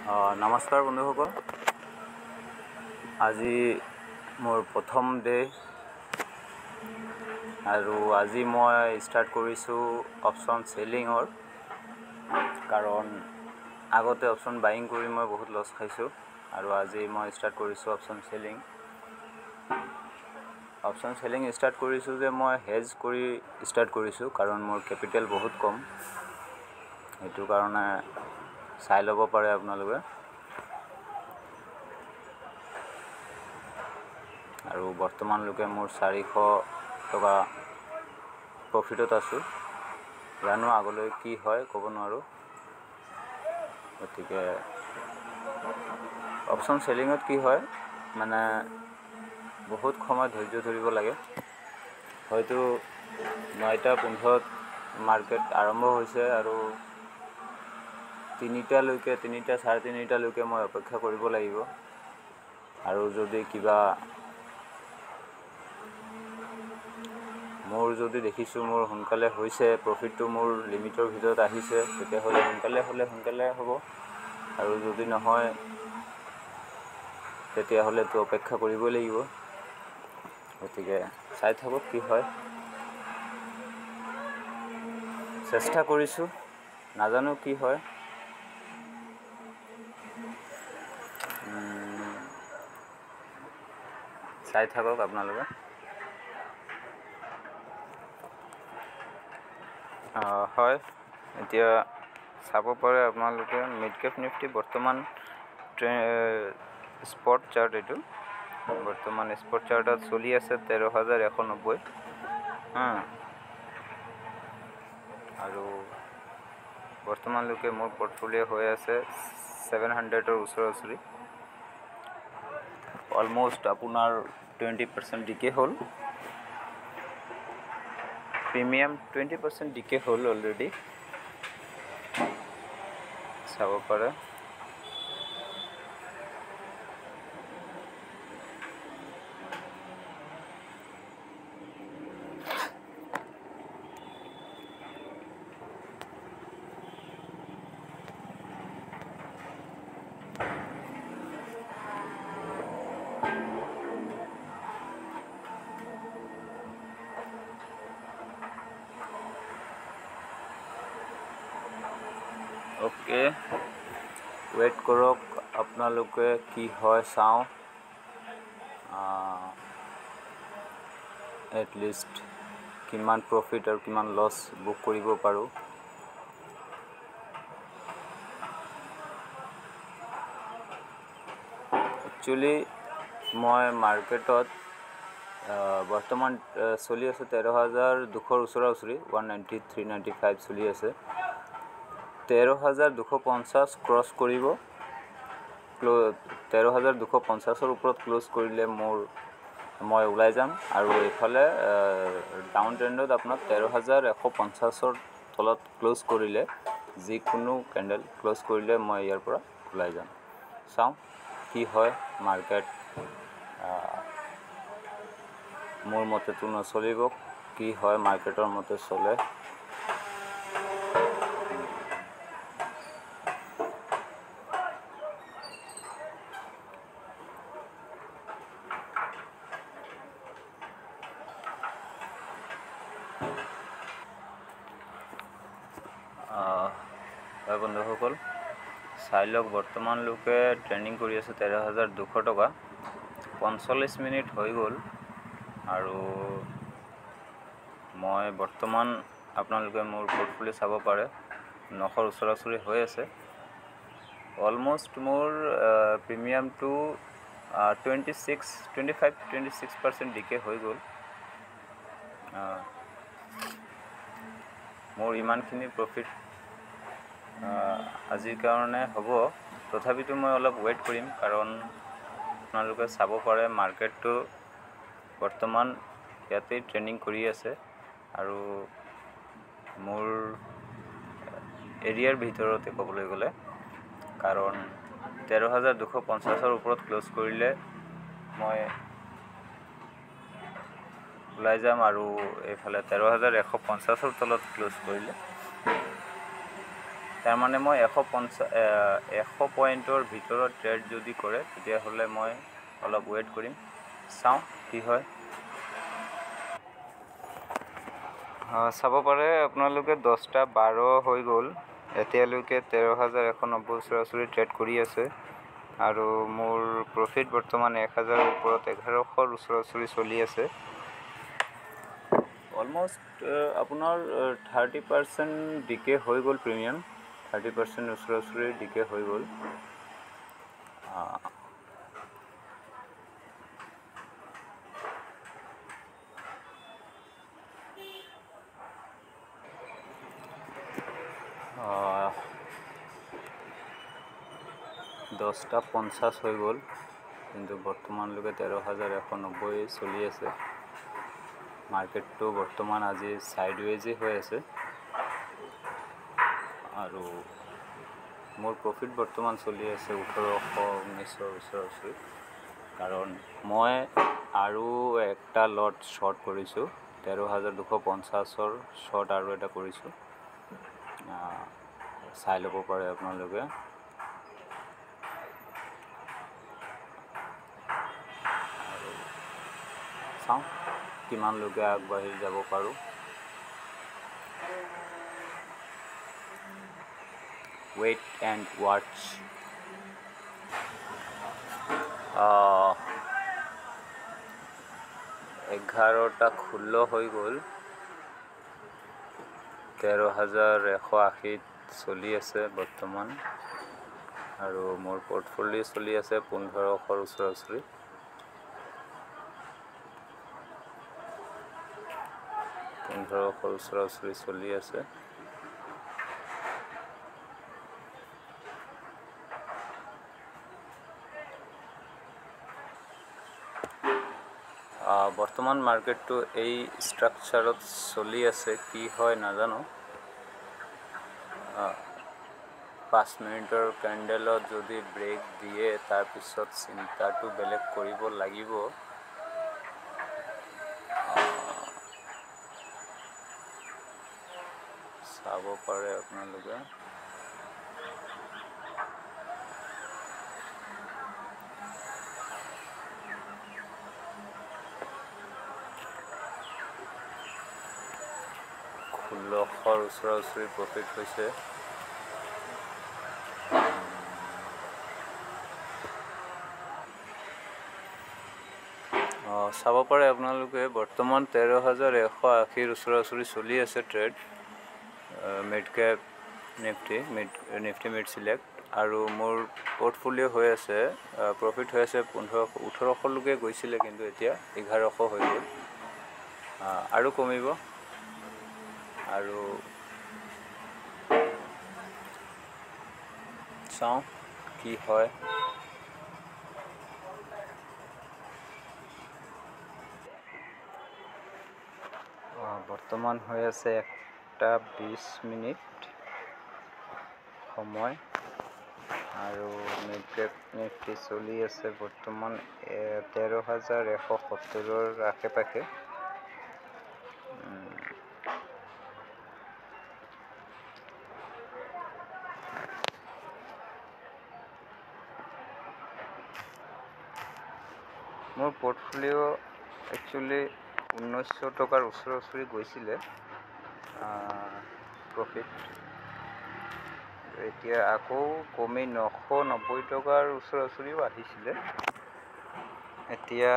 নমস্কাৰ বন্ধুসকল, আজি মোৰ প্ৰথম ডে আৰু আজি মই ষ্টাৰ্ট কৰিছোঁ অপশ্যন চেলিঙৰ। কাৰণ আগতে অপশ্যন বাইং কৰি মই বহুত লছ খাইছোঁ আৰু আজি মই ষ্টাৰ্ট কৰিছোঁ option selling. Option selling start কৰিছোঁ যে মই হেজ কৰি ষ্টাৰ্ট কৰিছোঁ, কাৰণ মোৰ কেপিটেল বহুত কম। সেইটো কাৰণে চাই ল'ব পাৰে আপোনালোকে। আৰু বৰ্তমানলৈকে মোৰ 400 টকা প্ৰফিটত আছোঁ। জানো আগলৈ কি হয় ক'ব নোৱাৰোঁ। গতিকে অপশ্যন চেলিঙত কি হয় মানে বহুত সময় ধৈৰ্য ধৰিব লাগে। হয়তো 9:15 মাৰ্কেট আৰম্ভ হৈছে আৰু 3টালৈকে 3টা 3:30টালৈকে মই অপেক্ষা কৰিব লাগিব। আৰু যদি কিবা মোৰ যদি দেখিছোঁ মোৰ সোনকালে হৈছে, প্ৰফিটটো মোৰ লিমিটৰ ভিতৰত আহিছে, তেতিয়াহ'লে সোনকালে হ'ব। আৰু যদি নহয় তেতিয়াহ'লেতো অপেক্ষা কৰিবই লাগিব। গতিকে চাই থাকক কি হয়। চেষ্টা কৰিছোঁ, নাজানো কি হয়। চাই থাকক আপোনালোকে। হয়, এতিয়া চাব পাৰে আপোনালোকে মিড কেপ নিফটি বৰ্তমান স্পট চাৰ্ট, এইটো বৰ্তমান স্পট চাৰ্টত চলি আছে 13,190। আৰু বৰ্তমানলৈকে মোৰ পৰ্টফলিঅ' হৈ আছে 700ৰ ওচৰা-ওচৰি। অলম'ষ্ট আপোনাৰ 20% ডিকে হ'ল। প্ৰিমিয়াম 20% ডিকে হ'ল অলৰেডি, চাব পাৰে। অ'কে, ৱেইট কৰক আপোনালোকে, কি হয় চাওঁ। এটলিষ্ট কিমান প্ৰফিট আৰু কিমান লছ বুক কৰিব পাৰোঁ। একচুৱেলি মই মাৰ্কেটত বৰ্তমান চলি আছে 13,200ৰ ওচৰা-ওচৰি, 193, 95 চলি আছে। 13,250 ক্ৰছ কৰিব। 13,250ৰ ওপৰত ক্ল'জ কৰিলে মই ওলাই যাম। আৰু এইফালে ডাউন ট্ৰেণ্ডত আপোনাৰ 13,150ৰ তলত ক্ল'জ কৰিলে, যিকোনো কেণ্ডেল ক্ল'জ কৰিলে মই ইয়াৰ পৰা ওলাই যাম। চাওঁ কি হয়। মাৰ্কেট মোৰ মতেতো নচলিব, কি হয় মাৰ্কেটৰ মতে চলে। হয় বন্ধুসকল, চাই লওক বৰ্তমানলৈকে ট্ৰেণ্ডিং কৰি আছে 13,200 টকা। 45 মিনিট হৈ গ'ল আৰু মই বৰ্তমান আপোনালোকে মোৰ পৰ্টফলিঅ' চাব পাৰে 900ৰ ওচৰা-ওচৰি হৈ আছে। অলম'ষ্ট মোৰ প্ৰিমিয়ামটো 25-26% ডিকে হৈ গ'ল। মোৰ ইমানখিনি প্ৰফিট আজিৰ কাৰণে হ'ব। তথাপিতো মই অলপ ৱেইট কৰিম, কাৰণ আপোনালোকে চাব পাৰে মাৰ্কেটটো বৰ্তমান ইয়াতেই ট্ৰেণ্ডিং কৰি আছে আৰু মোৰ এৰিয়াৰ ভিতৰতে ক'বলৈ গ'লে, কাৰণ 13,250ৰ ওপৰত ক্ল'জ কৰিলে মই ওলাই যাম আৰু এইফালে 13,150ৰ তলত ক্ল'জ কৰিলে তাৰমানে মই 100 পইণ্টৰ ভিতৰত ট্ৰেড যদি কৰে তেতিয়াহ'লে মই অলপ ৱেইট কৰিম, চাওঁ কি হয়। চাব পাৰে আপোনালোকে 10:12 হৈ গ'ল, এতিয়ালৈকে 13,190 ওচৰা-ওচৰি ট্ৰেড কৰি আছে আৰু মোৰ প্ৰফিট বৰ্তমান 1,000ৰ ওপৰত 1100ৰ ওচৰা-ওচৰি চলি আছে। অলমষ্ট আপোনাৰ 30% ডিকে হৈ গ'ল, প্ৰিমিয়াম 30% ওচৰা-ওচৰি ডিকে হৈ গ'ল। আহ, 10:50 হৈ গ'ল, কিন্তু বৰ্তমানলৈকে 13,190 চলি আছে। মাৰ্কেটটো বৰ্তমান আজি ছাইডৱেজে হৈ আছে আৰু মোৰ প্ৰফিট বৰ্তমান চলি আছে 1800-1900 ওচৰা-ওচৰি, কাৰণ মই আৰু একটা লট শ্বৰ্ট কৰিছোঁ, 13,250ৰ শ্বৰ্ট আৰু এটা কৰিছোঁ, চাই ল'ব পাৰে আপোনালোকে। আৰু চাওঁ কিমানলৈকে আগবাঢ়ি যাব পাৰোঁ। Weight and ৱাটচ। 11:16 হৈ গ'ল, 13,180 চলি আছে বৰ্তমান আৰু মোৰ পৰ্টফলিঅ' চলি আছে 1500ৰ ওচৰা-ওচৰি। ওচৰা-ওচৰি চলি আছে। বৰ্তমান মাৰ্কেটটো এই ষ্ট্ৰাকচাৰত চলি আছে, কি হয় নাজানো। 5 মিনিটৰ কেণ্ডেলত যদি ব্ৰেক দিয়ে তাৰপিছত চিন্তাটো বেলেগ কৰিব লাগিব। চাব পাৰে আপোনালোকে। ষোল্লশৰ ওচৰা-ওচৰি প্ৰফিট হৈছে। চাব পাৰে আপোনালোকে বৰ্তমান 13,180ৰ ওচৰা-ওচৰি চলি আছে trade, mid cap Nifty mid select, আৰু মোৰ পৰ্টফলিঅ' হৈ আছে, প্ৰফিট হৈ আছে 1800লৈকে গৈছিলে, কিন্তু এতিয়া 1100 হৈ গ'ল, আৰু কমিব। আৰু চাওঁ কি হয়। বৰ্তমান হৈ আছে 1:20 সময় আৰু মিড কেপ নিফটি চলি আছে বৰ্তমান 13,170ৰ আশে-পাশে। মোৰ পৰ্টফলিঅ' একচুৱেলি 1900 টকাৰ ওচৰা-ওচৰি গৈছিলে প্ৰফিট, এতিয়া আকৌ কমি 990 টকাৰ ওচৰা-ওচৰিও আহিছিলে। এতিয়া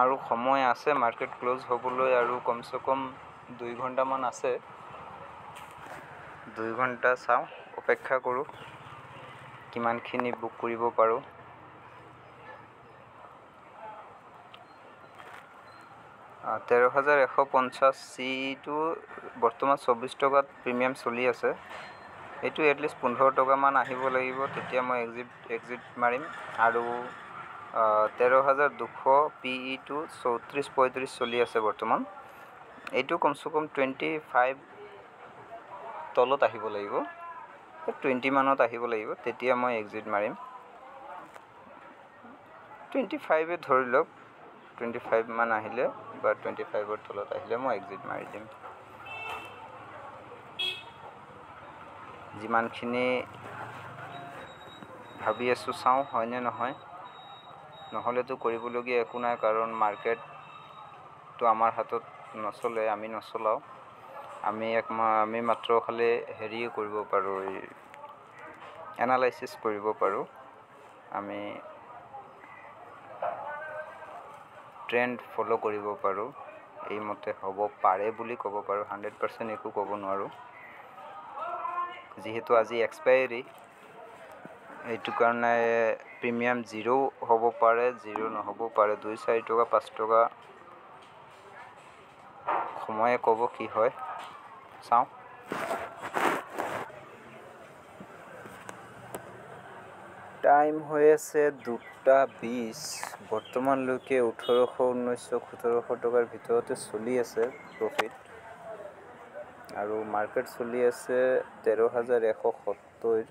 আৰু সময় আছে মাৰ্কেট ক্ল'জ হ'বলৈ, আৰু কমচে কম 2 ঘণ্টামান আছে। 2 ঘণ্টা চাওঁ, অপেক্ষা কৰোঁ কিমানখিনি বুক কৰিব পাৰোঁ। আ, 13,150 চিটো বৰ্তমান 24 টকাত প্ৰিমিয়াম চলি আছে। এইটো এটলিষ্ট 15 টকামান আহিব লাগিব, তেতিয়া মই এক্সিট মাৰিম। আৰু 13,200 PE-টো 34-35 চলি আছে বৰ্তমান। এইটো কমচে কম 25 তলত আহিব লাগিব, 20 মানত আহিব লাগিব, তেতিয়া মই এক্সিট মাৰিম। 25 ধৰি লওক, 25 মান আহিলে বা 25ৰ তলত আহিলে মই এক্সিট মাৰি দিম। যিমানখিনি ভাবি আছোঁ চাওঁ হয়নে নহয়। নহ'লেতো কৰিবলগীয়া একো নাই, কাৰণ মাৰ্কেটটো আমাৰ হাতত নচলে, আমি নচলাওঁ। আমি মাত্ৰ খালি হেৰি কৰিব পাৰোঁ, এনালাইচিছ কৰিব পাৰোঁ। আমি ট্ৰেণ্ড ফ'ল' কৰিব পাৰোঁ, এইমতে হ'ব পাৰে বুলি ক'ব পাৰোঁ। 100% একো ক'ব নোৱাৰোঁ, যিহেতু আজি এক্সপায়াৰী। এইটো কাৰণে প্ৰিমিয়াম 0 হ'ব পাৰে, 0 নহ'ব পাৰে, 2-4 টকা 5 টকা সময়ে ক'ব কি হয়, চাওঁ। টাইম হৈ আছে 2:20। বৰ্তমানলৈকে 1800, 1900, 1700 টকাৰ ভিতৰতে চলি আছে প্ৰফিট, আৰু মাৰ্কেট চলি আছে 13,170।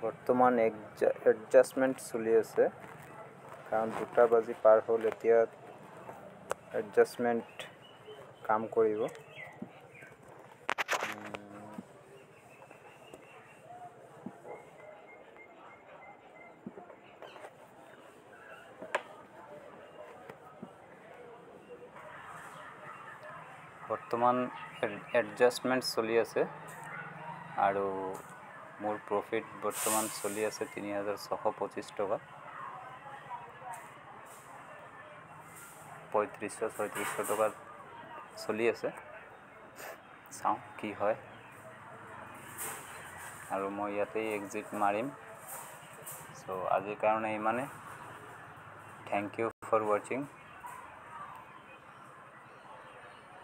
বৰ্তমান এডজাষ্টমেণ্ট চলি আছে, কাৰণ 2টা বাজি পাৰ হ'ল। এতিয়া এডজাষ্টমেণ্ট কাম কৰিব। বৰ্তমান এডজাষ্টমেণ্ট চলি আছে, আৰু মোৰ প্ৰফিট বৰ্তমান চলি আছে 3,625 টকা। 3500-3600 টকাত চলি আছে, চাওঁ কি হয়। আৰু মই ইয়াতেই এক্সিট মাৰিম। চ' আজিৰ কাৰণে ইমানে। থেংক ইউ ফৰ ৱাচিং।